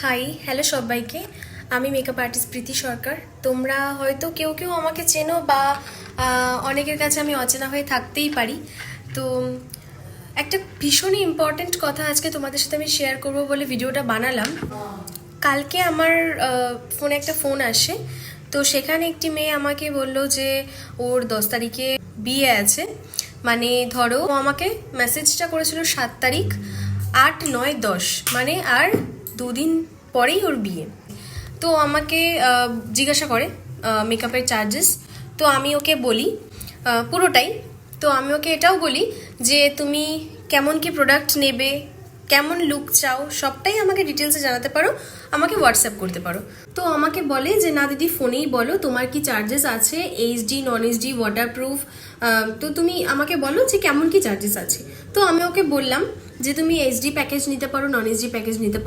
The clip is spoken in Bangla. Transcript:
হাই হ্যালো সবাইকে। আমি মেকআপ আর্টিস্ট প্রীতি সরকার। তোমরা হয়তো কেউ কেউ আমাকে চেনো বা অনেকের কাছে আমি অচেনা হয়ে থাকতেই পারি। তো একটা ভীষণই ইম্পর্ট্যান্ট কথা আজকে তোমাদের সাথে আমি শেয়ার করব বলে ভিডিওটা বানালাম। কালকে আমার ফোনে একটা ফোন আসে, তো সেখানে একটি মেয়ে আমাকে বলল যে ওর 10 তারিখে বিয়ে আছে। মানে ধরো ও আমাকে মেসেজটা করেছিল 7 তারিখ, 8, 9, 10, মানে আর 2 দিন পরেই ওর বিয়ে। তো আমাকে জিজ্ঞাসা করে মেকআপের চার্জেস। তো আমি ওকে বলি পুরোটাই। তো আমি ওকে এটাও বলি যে তুমি কেমন কি প্রোডাক্ট নেবে, কেমন লুক চাও, সবটাই আমাকে ডিটেলসে জানাতে পারো, আমাকে হোয়াটসঅ্যাপ করতে পারো। তো আমাকে বলে যে না দিদি, ফোনেই বলো তোমার কি চার্জেস আছে, এইচডি, নন এইচডি, ওয়াটারপ্রুফ। তো তুমি আমাকে বলো যে কেমন কি চার্জেস আছে। তো আমি ওকে বললাম যে তুমি এইচডি প্যাকেজ নিতে পারো, নন এইচডি প্যাকেজ নিতে পারো।